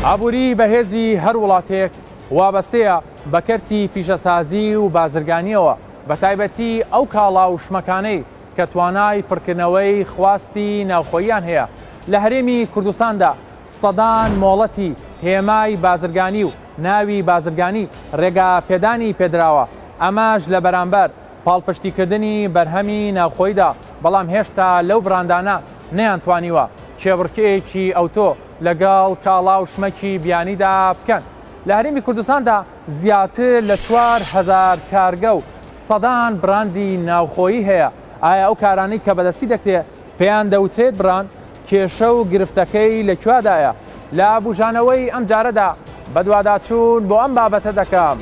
ئابووری بەهێزی هەر وڵاتێک وابەستەیە بە کەرتی پیشەسازی و بازرگانیەوە، بە تایبەتی ئەو کاڵا و شمەکانەی کە توانای پڕکردنەوەی خواستی ناوخۆییان هەیە. لە هەرێمی کوردستاندا سەدان مۆڵەتی هێمای بازرگانی و ناوی بازرگانی ڕێگا پێدانی پێدراوە، ئەماش لە بەرامبەر پاڵپشتیکردنی بەرهەمی ناوخۆیدا، بەڵام هێشتا لەو براندانە نەیانتوانیوە کێبڕکێکی ئەوتۆ لەگەڵ کاڵا و شمەکی بیانیدا بکەن. لە هەرێمی کوردستاندا زیاتر لە 4000 کارگە و سەدان براندی ناوخۆیی هەیە. ئایا ئەو کارانەی کە بەدەستی دەکرێت پێیان دەوترێت براند، کێشە و گرفتەکەی لەکوێدایە؟ لە بوژانەوەی ئەم جارەدا بەدواداچوون بۆ ئەم بابەتە دەکەم.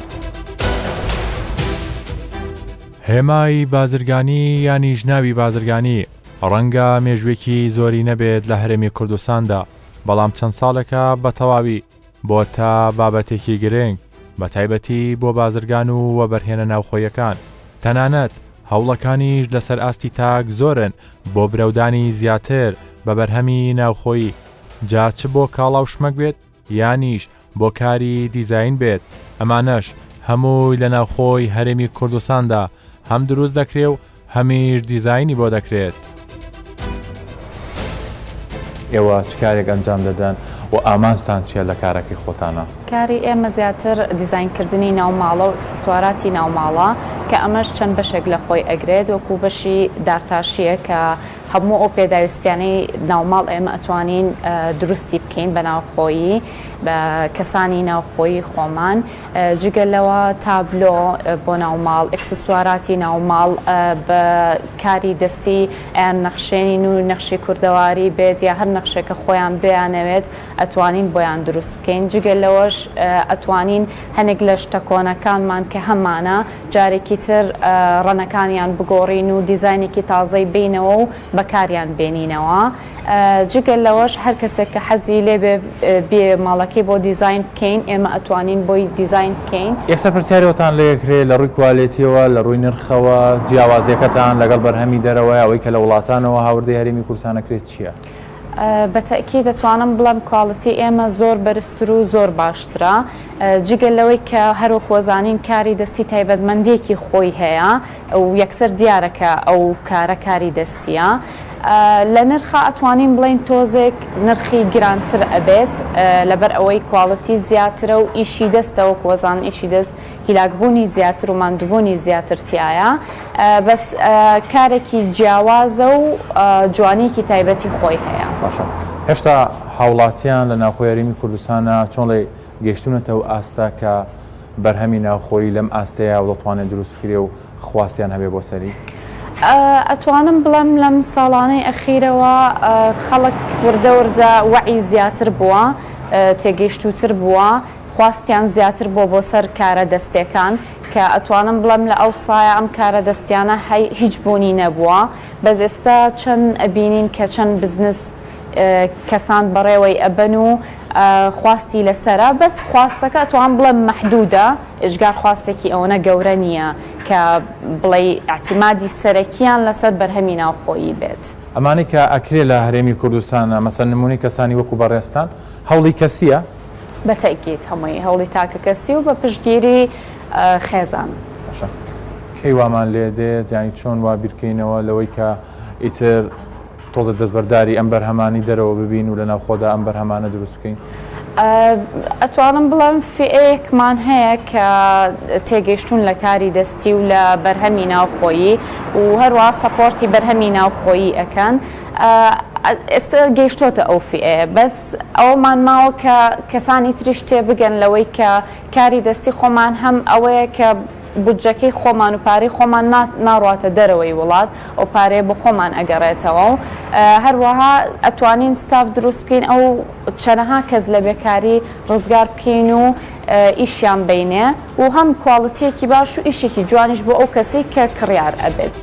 هێمای بازرگانی یانیش ناوی بازرگانی ڕەنگە مێژوێکی زۆری نەبێت لە هەرێمی کوردستاندا، بەڵام چەند ساڵێکە بە تەواوی بۆ تا بابەتێکی گرنگ، بە تایبەتی بۆ بازرگان و وەبەرهێنە ناوخۆیەکان. تەنانەت هەوڵەکانیش لەسەر ئاستی تاک زۆرن بۆ برەودانی زیاتر بە بەرهەمی ناوخۆیی، جا چ بۆ کاڵا و شمەک بێت یانیش بۆ کاری دیزاین بێت. ئەمانەش هەمووی لە ناوخۆی هەرێمی کوردستاندا هەم دروست دەکرێت و هەمیش دیزاینی بۆ دەکرێت. ئێوە چ کارێک ئەنجام دەدەن و ئامانجتان چیە لە کارەکەی خۆتانە؟ کاری ئێمە زیاتر دیزاینکردنی ناوماڵە و ئەکسسواراتی ناوماڵە کە ئەمەش چەند بەشێک لە خۆی ئەگرێت، وەکو بەشی دارتاشیە کە هەموو ئەو پێداویستیانەی ناوماڵ ئێمە ئەتوانین دروستی بکەین بە ناوخۆیی بە کەسانی ناوخۆیی خۆمان. جگەلەوە تابلۆ بۆ ناوماڵ، ئەکسسواراتی ناوماڵ بە کاری دەستی یان نەخشێنین و نەخشی کوردەواری بێت یا هەر نەخشێکە خۆیان بیانەوێت ئەتوانین بۆیان دروست بکەین. جگەلەوەش ئەتوانین هەنێک لە شتە کۆنەکانمان کە هەمانە جارێکی تر ڕەنەکانیان بگۆڕین و دیزاینێکی تازەی بینەوە و بەکاریان بێنینەوە. جگەلەوەش هەر کەسێک کە حەزی لێ بێ ماڵەکەی بۆ دیزاین بکەین، ئێمە ئەتوانین بۆی دیزاین بکەین. ئێستا پرسیارەوەتان لەیەکرێت لە ڕووی کوالیتیەوە، لە ڕووی نرخەوە جیاوازیەکەتان لەگەڵ بەرهەمی دەرەوەی ئەوەی کە لە وڵاتانەوە هاوردەی هەرێمی کوردستانەکرێت چییە؟ بەتەکی دەتوانم بڵم کواڵیتی ئێمە زۆر بەرزتر و زۆر باشترە، جگەل لەوەی کە هەرو خۆزانین کاری دەستی تایبەتمەندێکی خۆی هەیە و یەکسەر دیارەکە ئەو کارە کاری دەستیە. لە نرخە ئەتوانین بڵین تۆزێک نرخی گرانتر ئەبێت لەبەر ئەوەی کواڵیتی زیاترە و ئیشی دەستەوە کۆزان ئیشی دەست هیلاکبوونی زیاتر و ماندووبوونی زیاترتیایە، بەس کارێکی جیاوازە و جوانیکی تایبەتی خۆی هەیە. باشە، هێشتا هاوڵاتیان لە ناوخۆی هەرێمی کوردستانە چۆن لێ گەیشتونەتەوە ئاستا کە بەرهەمی ناوخۆیی لەم ئاستەیە و دەتوانێت دروست بکرێ و خواستیان هەبێ بۆ سەری؟ ئەتوانم بڵم لەم ساڵانەی ئەخیرەوە خەڵک وردە وعی زیاتر بووە، تێگەیشتوتر بووە، خواستیان زیاتر بۆ سەر کارە دەستیەکان کە ئەتوانم بڵم لە ئەو سایە ئەم کارە دەستیانە هیچ بوونی نەبووە. بەس ئێستا چەند ئەبینین کە چەند بزنس کەسان بەڕێوەی ئەبەن و خواستی لەسەرە، بەس خواستەکە ئەتوان بڵم مەحدودە، ئێژگار خواستێکی ئەوەنە گەورە نییە کە بڵێ ئاعتیمادی سەرەکیان لەسەر بەرهەمی ناوخۆیی بێت. ئەمانەی کە ئەکرێ لە هەرێمی کوردستانە مەسەن نمونەی کەسانی وەکو بەڕێستان هەوڵی کەسیە؟ بەتەکیت هەمووی هەوڵی تاکە کەسی و بە پشتگیری خێزان. کەی وامان لێ دێت جانی چۆن وا بیرکەینەوە لەوەی کە ئیتر تۆزە دەستبەرداری ئەم بەرهەمانی دەرەوە ببین و لە ناوخۆدا ئەم بەرهەمانە دروست بکەین؟ ئەتوانم بڵم فئەیەکمان هەیە کە تێگەیشتون لە کاری دەستی و لە بەرهەمی ناوخۆیی و هەروە سەپۆرتی بەرهەمی ناوخۆیی ئەکەن. ئێستا گەیشتۆتە ئەو فئەیە، بەس ئەوەمان ماوە کە کەسانی تریش تێبگەن لەوەی کە کاری دەستی خۆمان هەم ئەوەیە کە بودجەکەی خۆمان و پارەی خۆمان ناڕاتە دەرەوەی وڵات، ئەو پارەیە بۆ خۆمان ئەگەڕێتەوە و هەروەها ئەتوانین ستاف دروست بکەین ئەو چەنەها کەس لە بێکاری ڕزگار بکەین و ئیشیان بینێ و هەم کواڵیتیەکی باش و ئیشێکی جوانیش بۆ ئەو کەسی کە کڕیار ئەبێت.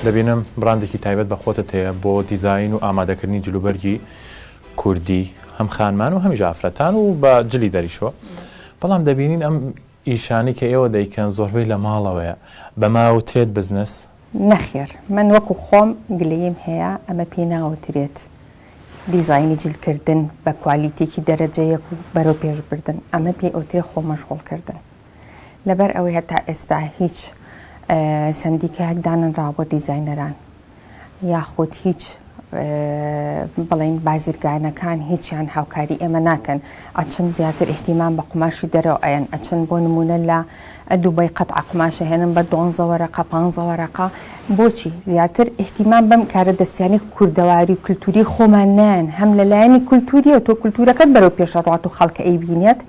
دەبینم براندێکی تایبەت بە خۆتت هەیە بۆ دیزاین و ئامادەکردنی جلوبەرگی کوردی هەم خانمان و هەمیش ئافرەتان و بە جلی دەریشەوە بەڵام دەبینین ئەم ئیشانی کە ئێوە دەیکەن زۆربەی لە ماڵەوەیە بەماوترێت بزنس نەخێر من وەکو خۆم گلەیم هەیە ئەمە پێ ناوترێت دیزایانی جلکردن بە کوالیتێکی دەرەجەیەک و بەرەو پێشبردن ئەمە پێی ئەوترێ خۆ مەشغوڵکردن لەبەر ئەوەی هەتا ئێستا هیچ سندیکایەک دانراوە بۆ دیزاینەران یاخود هیچ بڵین بازرگانەکان هیچیان هاوکاری ئێمە ناکەن ئەچن زیاتر احتیمام بە قماشی دەرەوە ئەیەن ئەچن بۆ نمونە لە دووبەی قەتع قماشە هێنن بە 12 وەرەقە 15 وەرەقە بۆچی زیاتر احتیمام بەم کارە دەستیانی کوردەواری و کولتوری خۆمان نان هەم لەلایەنی کولتوریە تۆ کولتورەکەت بەرەو پێشەڕات و خەڵکە ئەیبینێت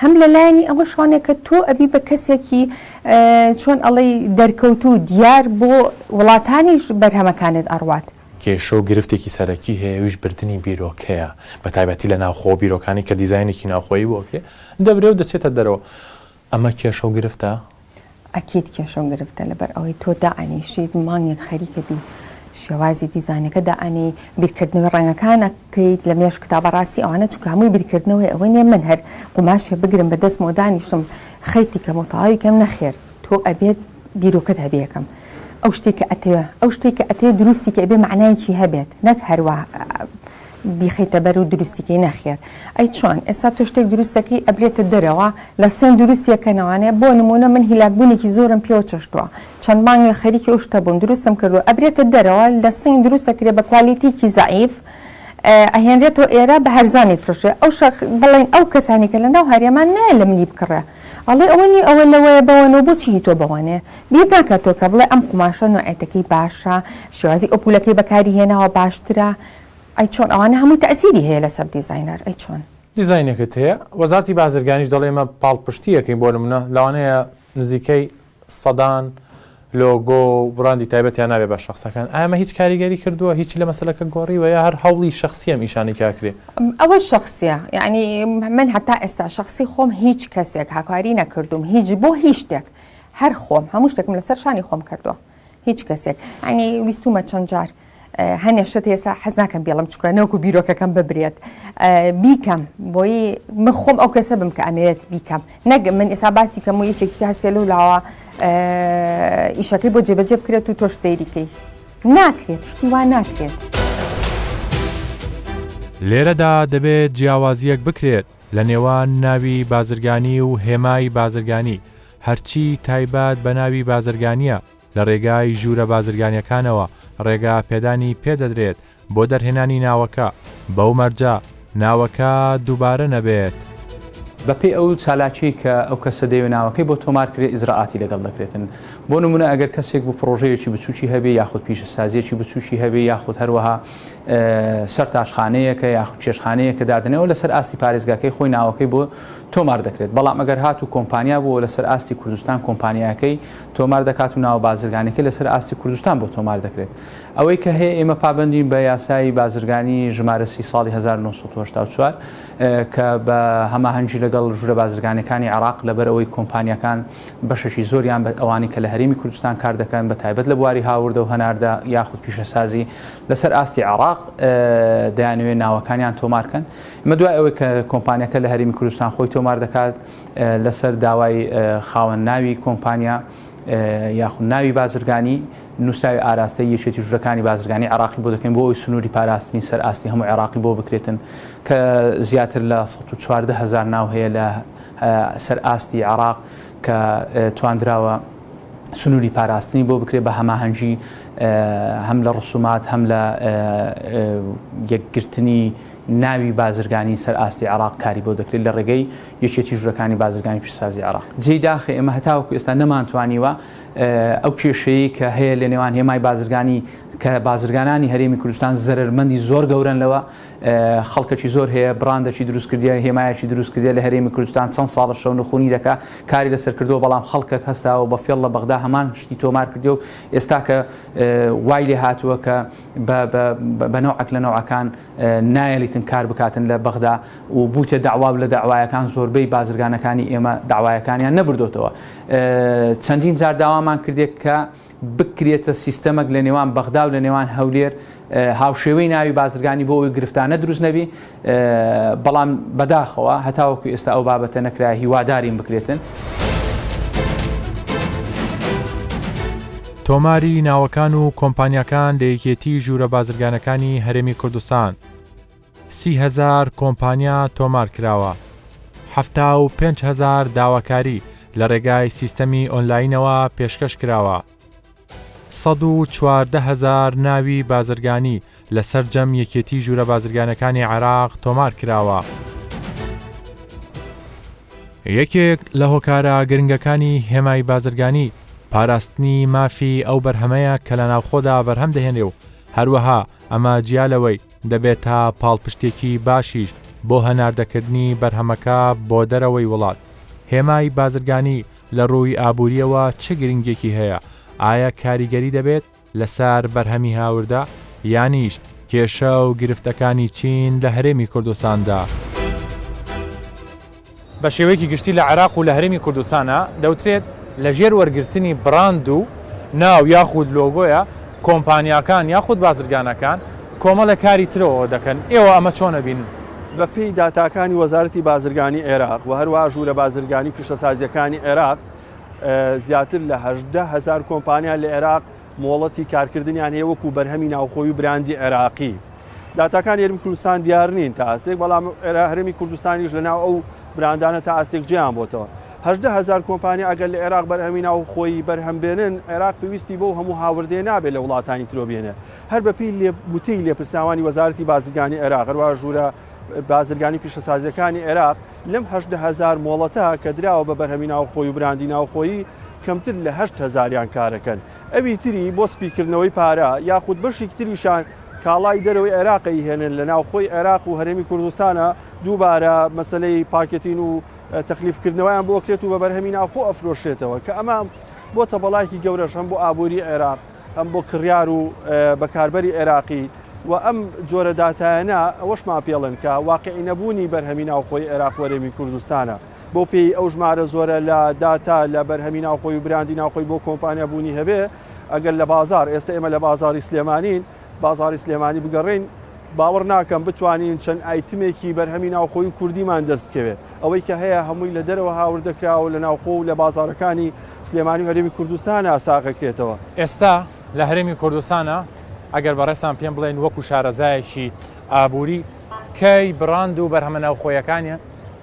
هەم لەلایەنی ئەوە شوانێکە تۆ ئەبی بە کەسێکی چۆن ئەڵەی دەرکەوت و دیار بۆ وڵاتانیش بەرهەمەکانت ئەڕوات کێشە و گرفتێکی سەرەکی هەیە ویش بردننی بیرۆکەیە بە تایبەتی لە ناوخۆ بیرۆکانی کە دیزایانێکی ناوخۆیی بۆکرێ دەبرێ و دەچێتە دەرەوە ئەمە کێشە و گرفتە ئەکیت کێشە و گرفتە لەبەر ئەوەی تۆ دائنیشیت مانگێک خەریکە بی شێوازی دیزانەکە دائنی بیرکردنەوەی ڕێنگەکانەکەیت لە مێش کتابە ڕاستی ئەوانە چکە هەمووی بیرکردنەوەی ئەوەی نیە من هەر قماشێ بگرم بە دەست مۆدانیشتم خەیتی کەم و تەواوی کەم نەخێر تۆ ئەبێت بیرۆکەت هەبیەکەم ئەو شتێکە ئەتەوە ئەو شتێکە ئەتێ دروستی کە ئەبێ معنایکی هەبێت نەک هەروە بیخیتە بەر و دروستیکەی نەخێر ئەی چۆن ئێستا تۆ شتێک دروستەکەی ئەبرێتە دەرەوە لە سێن دروستیەکەنەوانێ بۆ نمونە من هیلاکبوونێکی زۆرم پێوە چەشتووە چەند مانگێ خەریکی ئەو شتە بووم دروستم کردووە ئەبرێتە دەرەوە لە سنگ دروستەکرێ بە کوالیتیکی زعیف ئەهێنرێتەوە ئێرە بە هەرزانی فرۆشێ ئەو بڵێن ئەو کەسانی کە لە ناو هەرێمان نایە لە منی بکڕێ ئەڵێ ئەوەنی ئەوە لەوەیە بەوەنەوە بۆچی تۆ بەوانێ بیر ناکاتەوە کە بڵێ ئەم قماشە نوعەتەکەی باشە شێوازی ئەو پولەکەی بەکاری هێناوە باشترە ئەی چۆن ئەوانە هەمووی تەئسیری هەیە لەسەر دیزاینەر ئەی چۆن دیزاینێکت هەیە وەزارەتی بازرگانیش دەڵێ ئێمە پاڵپشتیەکەین بۆ نمونە لەوانەیە نزیکەی سەدان لۆگۆ و بڕاندی تایبەتیان نابێ بە شخصەکان ئەمە هیچ کاریگەری کردووە هیچی لە مەسەلەکە گۆڕیوە یا هەر هەوڵی شخصیم ئیشانی کاکرێ ئەوە شخصیە یعنی من هەتا ئێستا شخصی خۆم هیچ کەسێک هاکاری نەکردوم هیچ بۆ هیچ شتێک هەر خۆم هەموو شتێکم لەسەر شانی خۆم کردووە هیچ کەسێک ینی ویستومە چەند جار هەنێشت ێستا حەز ناکەم بێڵم چکە نەوەکو بیرۆکەکەم ببرێت بیکەم بۆی من خۆم ئەو کەسە بم کە ئەمەوێت بیکەم نەک من ئێستا باسی کەم و یەکێکی هەستێل و لاوە ئیشەکەی بۆ جێبەجێ بکرێت و تۆش سەیریکەی ناکرێت شتی وا ناکرێت لێرەدا دەبێت جیاوازیەک بکرێت لە نێوان ناوی بازرگانی و هێمای بازرگانی هەرچی تایبەت بە ناوی بازرگانیە لە ڕێگای ژوورە بازرگانیەکانەوە ڕێگا پێدانی پێدەدرێت بۆ دەرهێنانی ناوەکە بەو مەرجە ناوەکە دووبارە نەبێت بەپێی ئەو چالاکی کە ئەو کەسە دەیە ناوەکەی بۆ تۆمارکرێت ئیزراعاتی لەگەڵ دەکرێتن بۆ نمونە ئەگەر کەسێک بۆ پرۆژەیەکی بچوکی هەبێ یاخود پیشەسازیەکی بچوکی هەبێ یاخود هەروەها سەر تاشخانەیەکە یاخود چێشخانەیەکە دادنەوە لەسەر ئاستی پارێزگاکەی خۆی ناوەکەی بۆ تۆمار دەکرێت بەڵام ئەگەر هاتو کۆمپانیا بۆ لەسەر ئاستی کوردستان کۆمپانیاکەی تۆمار دەکات و ناو بازرگانەکەی لەسەر ئاستی کوردستان بۆ تۆمار دەکرێت ئەوەی کە هەیە ئێمە پابندین بە یاسای بازرگانی ژمارە 30 ساڵی 1984 کە بە هەماهەنگی لەگەڵ ژوورە بازرگانەکانی عێراق لەبەر ئەوەی کۆمپانیەکان بەشێکی زۆریان بە ئەوانی کە لە هەرێمی کوردستان کار دەکەن بە تایبەت لە بواری هاوردە و هەناردا یاخود پیشەسازی لەسەر ئاستی عێراق دەیانوێت ناوەکانیان تۆمارکەن ئمە دوای ئەوەی کە کۆمپانیەکە لە هەرێمی کوردستان خۆی تۆمار دەکات لەسەر داوای خاوەن ناوی کۆمپانیا یاخود ناوی بازرگانی نووسراوی ئاراستەی یەکێتی ژوورەکانی بازرگانی عێراقی بۆ دەکەین بۆ ئەوی سنووری پاراستنی سەر ئاستی هەموو عێراقی بۆ بکرێتن کە زیاتر لە 114,000 ناو هەیە لە سەر ئاستی عێراق کە توانراوە سنووری پاراستنی بۆ بکرێت بە هەماهەنگی هەم لە ڕسومات هەم لە یەکگرتنی ناوی بازرگانی سەر ئاستی عێراق کاری بۆ دەکرێت لە ڕێگەی یەکێتی ژوورەکانی بازرگانی پیشسازی عێراق جێی داخی ئێمە هەتاوەکو ئێستا نەمانتوانیوە ئەو کێشەیە کە هەیە لە نێوان هێمای بازرگانی کە بازرگانانی هەرێمی کوردستان زەرمەندی زۆر گەورن لەوە خەڵکەکی زۆر هەیە براندێکی دروستکردیە هێمایەکی دروستکردە لە هەرێمی کوردستان چەند ساڵە شەو نخونی دەکات کاری لەسەر کردەوە بەڵام خەڵکە هەستاوە بە فێڵ لە بەغدا هەمان شتی تۆمار کردی و ئێستا کە وای لێ هاتووە کە بە نەوعەک لە نەوعەکان نایەلیتن کار بکاتن لە بەغدا و بوتە داوا لە داوایەکان زۆربەی بازرگانەکانی ئێمە داوایەکانیان نەبردوتەوە چەندین جار داوامان کردێت کە بکرێتە سیستەمەک لە نێوان بەغدا و لە نێوان هەولێر هاوشێوەی ناوی بازرگانی بۆ ئەوی گرفتانە دروست نەبی بەڵام بەداخەوە هەتاوەکو ئێستا ئەو بابەتە نەکرا هیوادارین بکرێتن. تۆماری ناوەکان و کۆمپانیاکان لە یەکێتی ژوورە بازرگانەکانی هەرێمی کوردستان 30,000 کۆمپانیا تۆمار کراوە، 75,000 داواکاری لە ڕێگای سیستەمی ئۆنلاینەوە پێشکەش کراوە، 114,000 ناوی بازرگانی لەسەر جەم یەکێتی ژوورە بازرگانەکانی عێراق تۆمار کراوە. یەکێک لە هۆکارە گرنگەکانی هێمای بازرگانی پاراستنی مافی ئەو بەرهەمەیە کە لە ناوخۆدا بەرهەم دەهێنێ و هەروەها ئەمە جیالەوەی دەبێت تا پاڵپشتێکی باشیش بۆ هەناردەکردنی بەرهەمەکە بۆ دەرەوەی وڵات. هێمای بازرگانی لە ڕووی ئابوووریەوە چه گرنگێکی هەیە؟ ئایا کاریگەری دەبێت لەسەر بەرهەمی هاوردا یانیش کێشە و گرفتەکانی چین لە هەرێمی کوردستاندا؟ بە شێوەیەکی گشتی لە عێراق و لە هەرێمی کوردستانە دەوترێت لە ژێر وەرگرتنی براند و ناو یاخود لۆگۆیە کۆمپانیاکان یاخود بازرگانەکان کۆمەڵە کاری ترەوە دەکەن. ئێوە ئەمە چۆنە بین؟ بە پێی داتاکانی وەزارەتی بازرگانی عێراق و هەروە ژوورە بازرگانی پیشەسازیەکانی عێراق زیاتر لە 18,000 کۆمپانیا لە عێراق مۆڵەتی کارکردنیان هەیە وەکو بەرهەمی ناوخۆی و براندی عێراقی. داتاکان هەرێمی کوردستان دیار نین تا ئاستێک، بەڵام هەرێمی کوردستانیش لەناو ئەو براندانە تا ئاستێک جیان بۆتەوە. 18,000 کۆمپانیا ئەگەر لە عێراق بەرهەمی ناوخۆی بەرهەم بێنن، عێراق پێویستی بۆ هەموو هاوردێ نابێت لە وڵاتانی ترۆ بێنێ. هەر بەپی وتەی لێپرساوانی وەزارەتی بازرگانی عێراق هەروە ژوورە بازرگانی پیشەسازیەکانی عێراق لەم 18,000 مۆڵەتە کە دراوە بە بەرهەمی ناوخۆی و براندی ناوخۆیی کەمتر لە 8,000یان کارەکەن. ئەوی تری بۆ سپیکردنەوەی پارە یاخود بەشی تریشان کاڵای دەرەوەی عێراقی هێنن لە ناوخۆی عێراق و هەرێمی کوردستانە دووبارە مەسلەی پاکێتین و تەکلیفکردنەوەیان بۆ کرێت و بە بەرهەمی ناوخۆ ئەفرۆشێتەوە کە ئەمە بۆتە بەڵایکی گەورەش هەم بۆ ئابووری عێراق هەم بۆ کڕیار و بەکاربەری عێراقی و ئەم جۆرە داتایانە ئەوەشمان پێڵن کە واقعی نەبوونی بەرهەمی ناوخۆی عێراق وەرێمی کوردستانە بۆ پێی ئەو ژمارە زۆرە لە داتا لە بەرهەمی ناوخۆی و براندی ناوخۆی بۆ کۆمپانیا بوونی هەبێ ئەگەر لە بازار ئێستا ئێمە لە بازاری سلێمانین بازاری سلێمانی بگەڕین باوەڕ ناکەم بتوانین چەند ئایتمێکی بەرهەمی ناوخۆی و کوردیمان دەست بکەوێت ئەوەی کە هەیە هەمووی لە دەرەوە هاوردەکراوە لە ناوخۆ و لە بازارەکانی سلێمانی و هەرێمی کوردستانە ساغەکرێتەوە. ئێستا لە هەرێمی کوردستانە ئەگەر بەڕێستان پێم بڵێن وەکو شارەزایەکی ئابووری کەی براند و بەرهەمە ناوخۆیەکانیە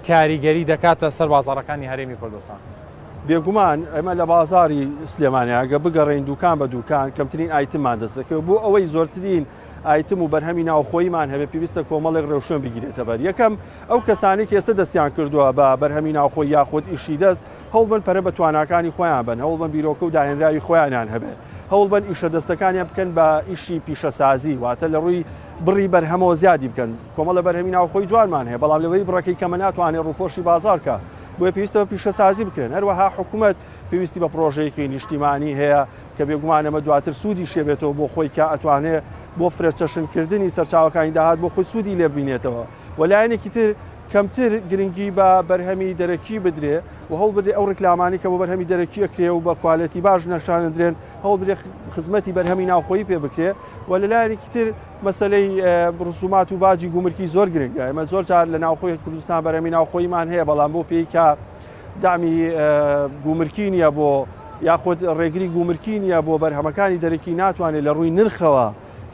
کاریگەری دەکاتە سەر بازارەکانی هەرێمی کوردستان؟ بێگومان ئەمە لە بازاری سلێمانە ئەگە بگەڕین دوکان بە دوکان کەمترین ئایتممان دەست دەکەوێت بۆ ئەوەی زۆرترین ئایتم و بەرهەمی ناوخۆیمان هەبێ پێویستە کۆمەڵێک ڕێوشێن بگیرێتە بەر. یەکەم ئەو کەسانی کە ئێستا دەستیان کردووە بە بەرهەمی ناوخۆی یاخود ئیشی دەست هەوڵ بن پەرە بە تواناکانی خۆیان بن، هەوڵ بن بیرۆکە و داهێنراوی خۆیانیان هەبێ، هەوڵ بن ئیشە دەستەکانیان بکەن بە ئیشی پیشەسازی واتە لە ڕووی بڕی بەرهەمەوە زیادی بکەن. کۆمەڵە بەرهەمی ناوخۆی جوانمان هەیە بەڵام لەوەی بڕەکەی کەمە ناتوانێت ڕووپۆشی بازارکە بۆیە پێویستە بە پیشەسازی بکەن. هەروەها حکوومەت پێویستی بە پرۆژەیەکی نیشتیمانی هەیە کە بێگومان ئەمە دواتر سوودی شێبێتەوە بۆ خۆی کە ئەتوانێت بۆ فرەچەشنکردنی سەرچاوەکانی داهات بۆ خۆی سوودی لێ ببینێتەوە. وەلایەنێکی تر کەمتر گرنگی بە بەرهەمی دەرەکی بدرێ و هەوڵ بدرێ ئەو ڕکلامانی کە بۆ بەرهەمی دەرەکی ئەکرێ و بە کوالەتی باش نەشاندرێن هەوڵ بدرێ خزمەتی بەرهەمی ناوخۆیی پێ بکرێ. و لەلایەنێکی تر مەسەلەی ڕسومات و باجی گومرکی زۆر گرنگە. ئێمە زۆر جار لە ناوخۆی کوردستان بەرهەمی ناوخۆیمان هەیە بەڵام بۆ پێی کە دامی گومرکی نیە بۆ یاخود ڕێگری گومرکی نیە بۆ بەرهەمەکانی دەرەکی ناتوانێت لە ڕووی نرخەوە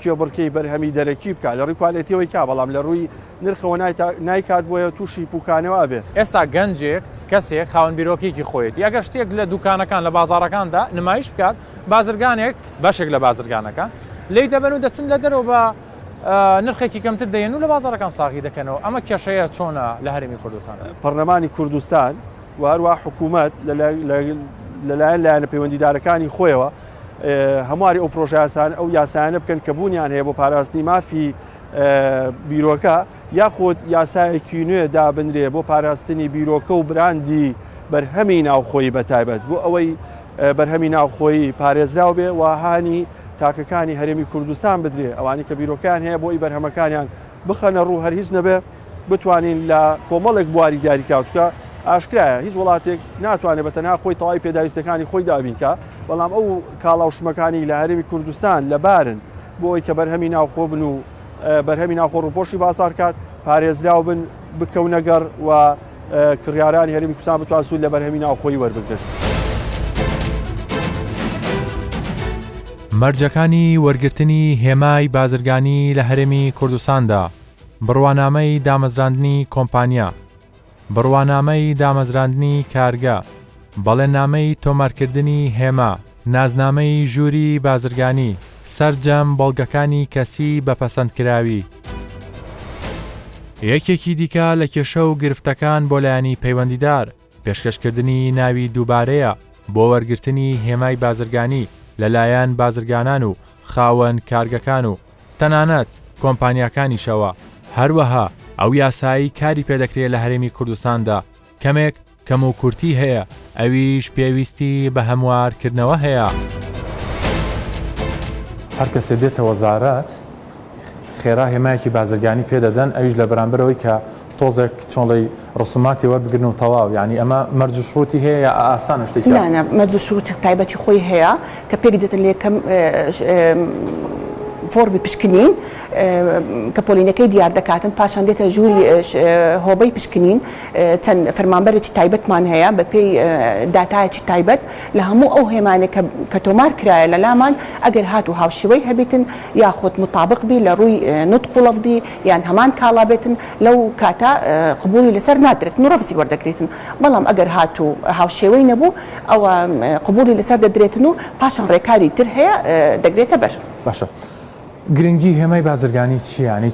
کێبڕکەی بەرهەمی دەرەکی بکات لە ڕووی کوالەتیەوەی کا بەڵام لە ڕووی نرخەوە نایکات بۆیە تووشی پوکانەوە بێت. ئێستا گەنجێک کەسێک خاوەن بیرۆکیکی خۆیەتی ئەگەر شتێک لە دوکانەکان لە بازارەکاندا نمایش بکات بازرگانێک بەشێک لە بازرگانەکان لی دەبن و دەچن لە دەرەوە بە نرخێکی کەمتر دەێن و لە بازارەکان ساغی دەکەنەوە. ئەمە کێشەیە چۆنە لە هەرێمی کوردستان؟ پەرلەمانی کوردستان و هەروە حکوومەت لەلایەن لایەنە پەیوەندیدارەکانی خۆیەوە هەمواری ئەو پرۆژیاسان ئەو یاسایانە بکەن کە بوونیان هەیە بۆ پاراستنی مافی بیرۆکە یاخود یاسایەکی نوێ دابنرێ بۆ پاراستنی بیرۆکە و براندی بەرهەمی ناوخۆیی بەتایبەت بۆ ئەوەی بەرهەمی ناوخۆیی پارێزراو بێ و هاانی تاکەکانی هەرێمی کوردستان بدرێ ئەوانی کە بیرۆکان هەیە بۆی بەرهەمەکانیان بخەنە ڕوو هەر هیچ نەبێ بتوانین لە کۆمەڵێک بواری دیاریکاوچکە ئاشکرایە هیچ وڵاتێک ناتوانێت بەتەنها خۆی تەواوی پێداویستەکانی خۆی دابینکە بەڵام ئەو کاڵاوشمەکانی لە هەرێمی کوردستان لەبارن بۆ ئەوی کە بەرهەمی ناوخۆ بن و بەرهەمی ناوخۆ ڕووپۆشی بازار کات پارێزراو بن بکەونەگەڕ و کڕیارانی هەرێمی کوردستان بتوان سوود لە بەرهەمی ناوخۆی وەربگرن. مەرجەکانی وەرگرتنی هێمای بازرگانی لە هەرێمی کوردستاندا، بڕوانامەی دامەزراندنی کۆمپانیا، بڕوانامەی دامەزراندنی کارگە، بەڵێنامەی تۆمارکردنی هێما، نازنامەی ژووری بازرگانی، سەرجەم بەڵگەکانی کەسی بەپەسەندکراوی. یەکێکی دیکە لە کێشە و گرفتەکان بۆ لایەنی پەیوەندیدار پێشکەشکردنی ناوی دووبارەیە بۆ وەرگرتنی هێمای بازرگانی لەلایەن بازرگانان و خاوەن کارگەکان و تەنانەت کۆمپانیاکانیشەوە. هەروەها ئەو یاسایی کاری پێدەکرێت لە هەرێمی کوردستاندا کەمێک کەم و کورتی هەیە، ئەویش پێویستی بە هەموارکردنەوە هەیە. هەر کەسێ دێتە وەزارەت خێرا هێمایەکی بازرگانی پێدەدەن، ئەویش لە بەرامبەرەوەی کە تۆزێک چۆنڵی ڕسوماتی وەربگرن و تەواو، یعنی ئەمە مەرج و شروتی هەیە ئاسان شتێکی نانە مەرج و شروتی تایبەتی خۆی هەیە کە پێک دێتن لێ کەم فۆرمی پشکنین کە پۆلینەکەی دیار دەکاتن پاشان دێتە ژووری هۆبەی پشکنین چەند فەرمانبەرێکی تایبەتمان هەیە بە پێی داتایەکی تایبەت لە هەموو ئەو هێمانێک کە تۆمار کرایە لە لامان ئەگەر هات و هاوشێوەی هەبێتن یاخود مطابق بی لە ڕووی نوتق و لەفظی یان هەمان کاڵا بێتن لەو کاتە قبولی لەسەر نادرێتن و ڕەفزی وەردەگرێتن. بەڵام ئەگەر هات و هاوشێوەی نەبوو ئەوە قبولی لەسەر دەدرێتن و پاشان ڕێکاری تر هەیە دەگرێتە بەر. باشە. گرنگی هێمای بازرگانی چیانی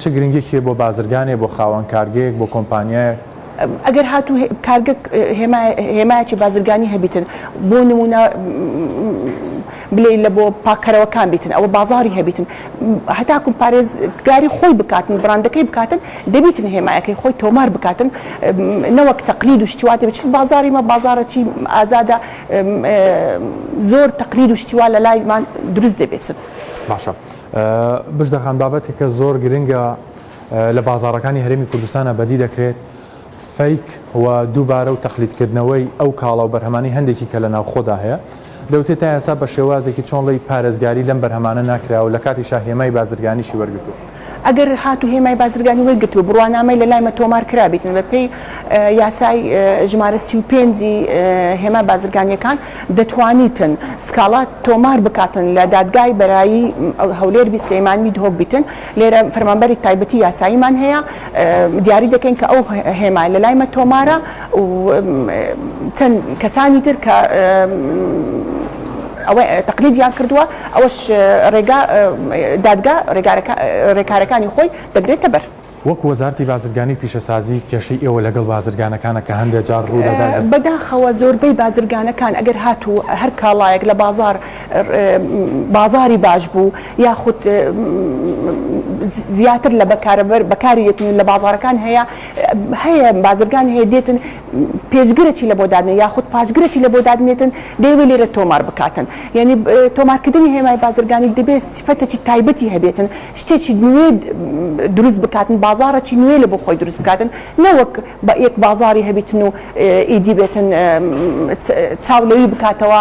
چه گرنگێکی بۆ بازرگانێ بۆ خاوەن کارگەیەک بۆ کۆمپانیایە؟ ئەگەر هات و کارگە هێمایەکی بازرگانی هەبیتن بۆ نمونە بلێ لە بۆ پاکەرەوەکان بیتن ئەوە بازاری هەبیتن هەتاکم پارێزگاری خۆی بکاتن بڕاندەکەی بکاتن دەبیتن هێمایەکەی خۆی تۆمار بکاتن نەوەک تەقلید و شتیوا دەبێت بازاری مە بازارەکی ئازادە زۆر تەقلید و شتیوا لە لایمان دروست دەبێتن. باشە بشدەخان بابەتێکە زۆر گرنگە لە بازارەکانی هەرێمی کوردستانە بەدی دەکرێت فەیک و دووبارە و تەقلیدکردنەوەی ئەو کاڵە و بەرهەمانی هەندێکی کە لە ناو خۆدا هەیە دەوتێت تا ئێستا بە شێوازێکی چۆنڵی پارێزگاری لەم بەرهەمانە ناکرا و لە کاتیشا هێمای بازرگانیشی وەرگرتو. ئەگەر هات و هێمای بازرگانی وەرگرتووە بڕوانامەی لە لایمە تۆمار کرابیتن بە پێی یاسای ژمارە 35 هێمای بازرگانیەکان دەتوانیتن سکاڵات تۆمار بکاتن لە دادگای بەرایی هەولێر سلەیمانی دهۆک بیتن. لێرە فەرمانبەری تایبەتی یاساییمان هەیە دیاری دەکەین کە ئەو هێمای لە لایمە تۆمارە و چەند کەسانی تر کە ئەوە تەقلیدیان کردووە ئەوەش ڕێگا دادگا ڕێکارەکانی خۆی دەگرێتە بەر. وەک وەزارەتی بازرگانی پیشەسازی کێشەی ئێوە لەگەڵ بازرگانەکانە کە هەندێک جار ڕوودەدات بەداخەوە زۆربەی بازرگانەکان ئەگەر هاتوو هەر کاڵایەک لە بازاری باش بوو یاخود زیاتر لە بەکاریەتن لە بازارەکان هەیە بازرگان هەیە دێتن پێشگرێکی لە بۆ دادنێ یاخود پاشگرێکی لە بۆ دادنێتن دەیەوێت لێرە تۆمار بکاتن. یعنی تۆمارکردنی هێمای بازرگانی دەبێت سیفەتێکی تایبەتی هەبێتن شتێکی نوێ دروست بکاتن بازارێکی نوێ لە بۆ خۆی دروست بکاتن نەوەک بە یەک بازاری هەبیتن و ئیدی بێتن چاولەوی بکاتەوە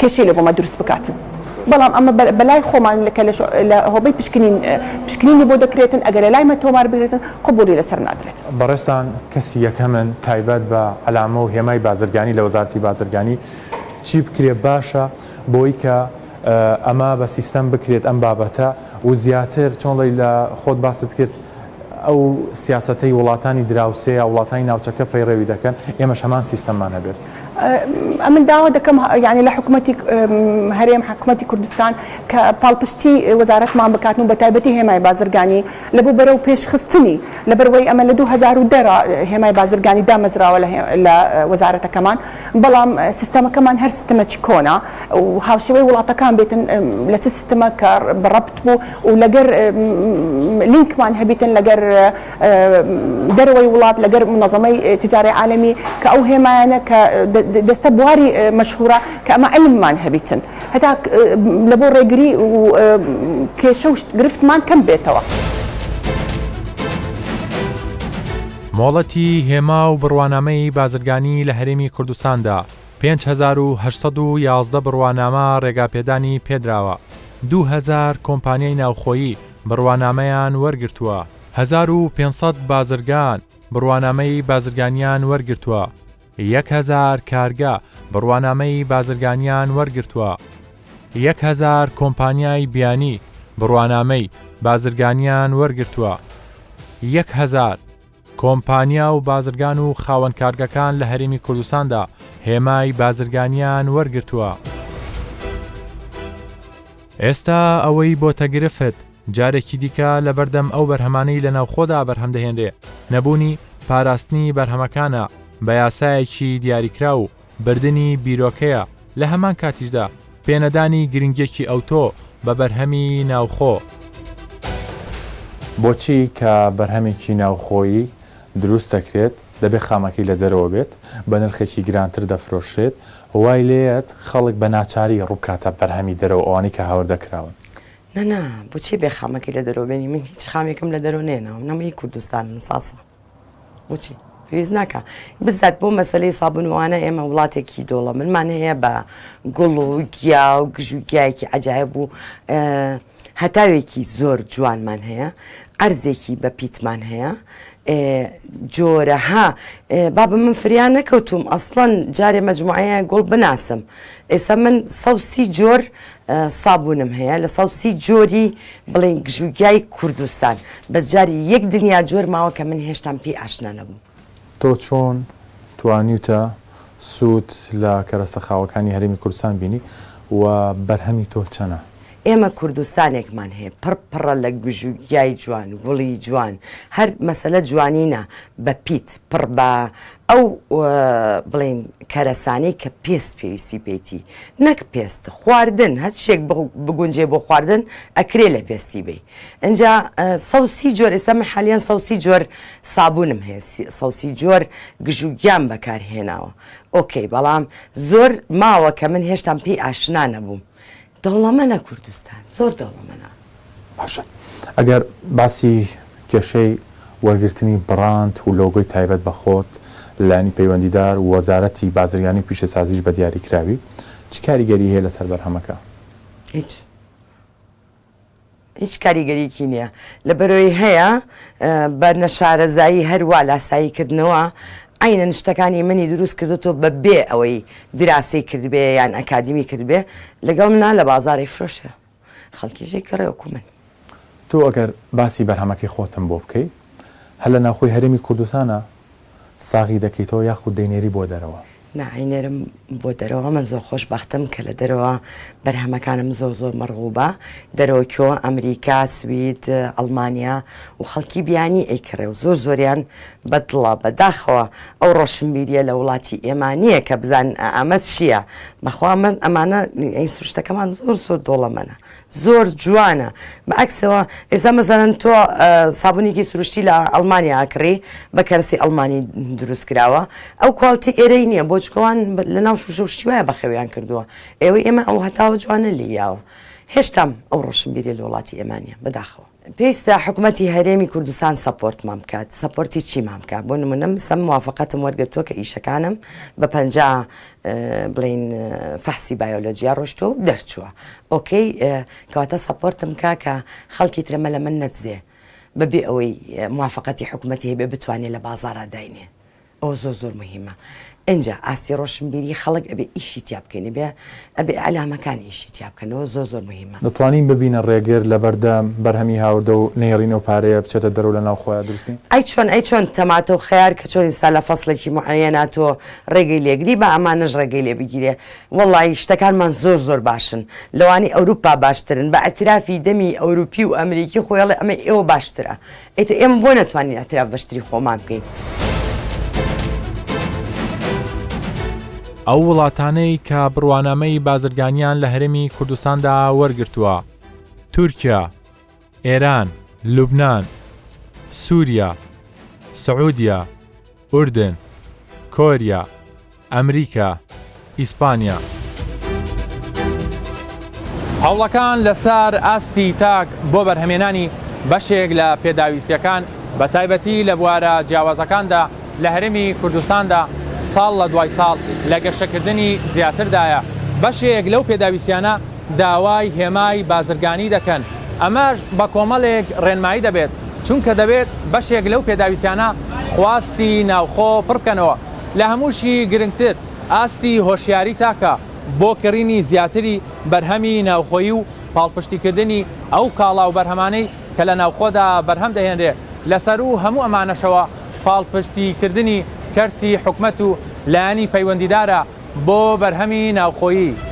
کێشەی لە بۆمە دروست بکاتن. بەڵام ئەمە بەلای خۆمان لە هۆبەی پشکنینی بۆ دەکرێتن ئەگەر لە لایمە تۆمار بگرێتن قبولی لەسەر نادرێت. بەڕێستان کەسی یەکەمن تایبەت بە عەلامە و هێمای بازرگانی لە وەزارەتی بازرگانی چی بکرێت باشە بۆی کە ئەمە بە سیستەم بکرێت ئەم بابەتە و زیاتر چۆنڵی لە خۆت باست کرد ئەو سیاسەتەی وڵاتانی دراوسەیە وڵاتانی ناوچەکە پەیڕەوی دەکەن ئێمەش هەمان سیستەممان هەبێت. ئەمن داوا دەکەم یعنی لە حکوومەتی هەرێم حکوومەتی کوردستان کە پاڵپشتی وەزارەتمان بکاتن و بە تایبەتی هێمای بازرگانی لە بۆ بەرەو پێشخستنی لەبەرەوەی ئەمە لە 2010 هێمای بازرگانی دامەزراوە لە وەزارەتەکەمان بەڵام سیستەمەکەمان هەر سیستەمەکی کۆنا و هاوشێوەی وڵاتەکان بێتن لە چ سیستەمە کە بەڕەبت بوو و لەگەر لینکمان هەبیتن لەگەر دەرەوەی وڵات لەگەر منەظەمەی تجاری عالەمی کە ئەو هێمایانە کە دەستە بواری مەشهورە کە ئەمە علممان هەبیتن هەتا لە بۆ ڕێگری و کێشە و گرفتمان کەم بێتەوە. مۆڵەتی هێما و بڕوانامەی بازرگانی لە هەرێمی کوردستاندا 5811 بڕوانامە ڕێگاپێدانی پێدراوە، 2000 کۆمپانیای ناوخۆیی بڕوانامەیان وەرگرتووە، 1500 بازرگان بڕوانامەی بازرگانیان وەرگرتووە، 1000 کارگا بڕوانامەی بازرگانیان وەرگرتووە، 1000 کۆمپانیای بیانی بڕوانامەی بازرگانیان وەرگرتووە، 1000 کۆمپانیا و بازرگان و خاوەن کارگەکان لە هەرێمی کوردستاندا هێمای بازرگانیان وەرگرتووە. ئێستا ئەوەی بۆتە گرفت جارێکی دیکە لە بەردەم ئەو بەرهەمانەی لە ناوخۆدا بەرهەم دەهێنرێ نەبوونی پاراستنی بەرهەمەکانە بە یاسایەکی دیاریکرا و بردننی بیرۆکەیە لە هەمان کاتیشدا پێنەدانی گرنگێکی ئەوتۆ بە بەرهەمی ناوخۆ. بۆچی کە بەرهەمێکی ناوخۆیی دروست دەکرێت دەبێت خامەکەی لە دەرەوە بێت بە نرخێکی گرانتر دەفرۆشرێت وای لێت خەڵک بە ناچاری ڕووکاتە بەرهەمی دەرەوە ئەوانی کە هاوردەکراون. نەنا بۆچی بێ خامەکەی لە دەرەوە بێنی من هیچ خامێکم لە دەرەوە نێنەوە نەمەی کوردستان ساسە بۆچی پێویست ناکە بزات بۆ مەسلەی سابونوانە ئێمە وڵاتێکی دۆڵە منمان هەیە بە گوڵ و گیا و گژوگیایکی عجایب و هەتاوێکی زۆر جوانمان هەیە ئەرزێکی بە پیتمان هەیە جۆرەها بابە من فریان نەکەوتوم ئەسڵەن جارێ مەجموعەیە گوڵ بناسم ئێستا من 130 جۆر سابوونم هەیە لە 130 جۆری بڵێن گژوگیای کوردستان بەس جاری یەک دنیا جۆر ماوە کە من هێشتان پێی ئاشنا نەبووم. تۆ چۆن توانیتە سوود لە کەرەستەخاوەکانی هەرێمی کوردستان بینی و بەرهەمی تۆ چەنە؟ ئێمە کوردستانێکمان هەیە پڕە لە گژوگیای جوان گوڵی جوان هەر مەسەلە جوانینە بە پیت پڕ بە ئەو بڵێن کەرەسانەی کە پێست پێویستی پێیتی نەک پێست خواردن هەر شتێک بگونجێ بۆ خواردن ئەکرێ لە پێستی بێ ئەجا 130 جۆر ئێستا من حالیان 130 جۆر سابوونم هەیە 130 جۆر گژوگیان بەکارهێناوە ئۆکەی بەڵام زۆر ماوە کە من هێشتان پێی ئاشنا نەبووم. دەوڵەمەنە کوردستان زۆر دەوڵەمەنە. باشە ئەگەر باسی کێشەی وەرگرتنی بڕاند و لۆگۆی تایبەت بە خۆت لانی پەیوەندیدار و وەزارەتی بازرگانی پیشەسازیش بە دیاریکراوی چ کاریگەری هەیە لەسەر بەرهەمەکە؟ هیچ کاریگەریکی نییە لەبەرەوەی هەیە بە نەشارەزایی هەروە لاساییکردنەوە ئاینە شتەکانی منی دروست کردوتۆ بە بێ ئەوەی دراسی کردبێ یان ئەکادمی کردبێ لەگەڵ منا لە بازاری فرۆشە خەڵکیژەی کڕێوەکو من. تۆ ئەگەر باسی بەرهەمەکەی خۆتم بۆ بکەیت هەر لە ناوخۆی هەرێمی کوردستانە ساغی دەکەیتەوە یاخود دەینێری بۆ دەرەوە؟ نعینێرم بۆ دەرەوە من زۆر خۆش بەختم کە لە دەرەوە بەرهەمەکانم زۆر زۆر مەڕغوبە دەرەوەکیۆ ئەمریکا سوید ئەڵمانیا و خەڵکی بیانی ئەیکڕێ و زۆر زۆریان بەدڵە بەداخەوە ئەو ڕۆشنبیریە لە وڵاتی ئێمە نییە کە بزان ئەمە چییە بەخوا من ئەمانە سروشتەکەمان زۆر زۆر دۆڵەمەنە زۆر جوانە بەعکسەوە ئێستا مەزانن تۆ سابونێکی سروشتی لە ئەڵمانیا ئاکڕی بە کەرسی ئەڵمانی دروست کراوە ئەو کوالتی ئێرەی نییە بۆ چکەوان لە ناو شوشە و شتیوایە بەخەویان کردووە ئێوەی ئێمە ئەو هەتاوە جوانە لیاوە هێشتام ئەو ڕۆشنبیری لە وڵاتی ئێمانە بەداخەوە پێویستە حکوومەتی هەرێمی کوردستان سەپۆرتمان بکات سەپۆرتی چیمان بکات بۆ نمونە سەم موافقەتم وەرگرتووە کە ئیشەکانم بە 50 بڵین فەحسی بایۆلۆجیا ڕۆشتۆ و دەرچووە ئۆکەی کەواتە سەپۆرتم کا کە خەڵکی ترەمە لە من نەتزێ بەبێ ئەوەی موافقەتی حکوومەتی هەیە بێ بتوانێت لە بازارە داینێ ئەو زۆر زۆر مهمە اینجا ئاسی ڕۆشنبیری خەڵک ئەبێ ئیشی تیا بکەین بێ ئەبێ ئەلامەکانی ئیشی تیا بکەنەوە زۆر زۆر مهمە دەتوانین ببینە ڕێگر لە بەردەم بەرهەمی هاوردە و نێڕینەوە پارەیە بچێتە دەرەوە لە ناو خۆیان دروستین ئەی چۆن تەماتە و خەیار کە چۆن ئێستا لە فەسڵێکی معەناتۆ ڕێگەی لێگری بە ئەمانەش ڕێگەی لێ بگیرێ وەڵی شتەکانمان زۆر زۆر باشن لەوانی ئەوروپا باشترن بە ئەترافی دەمی ئەوروپی و ئەمریکی خۆیڵێ ئەمە ئێوە باشترە ئیتە ئێمە بۆ نەتوانین ئەتراف بەشتری خۆمان بکەین ئەو وڵاتانەی کە بڕوانامەی بازرگانیان لە هەرێمی کوردستاندا وەرگرتووە تورکیا، ئێران، لوبنان، سووریا، سعودیا، ئوردن، کۆریا، ئەمریکا، ئیسپانیا. هەوڵەکان لەسەر ئاستی تاک بۆ بەرهەمێنانی بەشێک لە پێداویستیەکان بە تایبەتی لە بوارە جیاوازەکاندا لە هەرێمی کوردستاندا ساڵ لە دوای ساڵ لە گەشتکردنی زیاتردایە. بەشێک لەو پێداویستیانە داوای هێمای بازرگانی دەکەن. ئەمەش بە کۆمەڵێک ڕێنمایی دەبێت، چونکە دەبێت بەشێک لەو پێداویستیانە خواستی ناوخۆ پڕکەنەوە. لە هەمووشی گرنگتر ئاستی هۆشیاری تاکە بۆ کڕینی زیاتری بەرهەمی ناوخۆیی و پاڵپشتیکردنی ئەو کاڵا و بەرهەمانەی کە لە ناوخۆدا بەرهەم دەهێنرێ. لەسەر و هەموو ئەمانەشەوە پاڵپشتیکردنی کەرتی حکومەت و لایەنی پەیوەندیدارە بۆ بەرهەمی ناوخۆیی.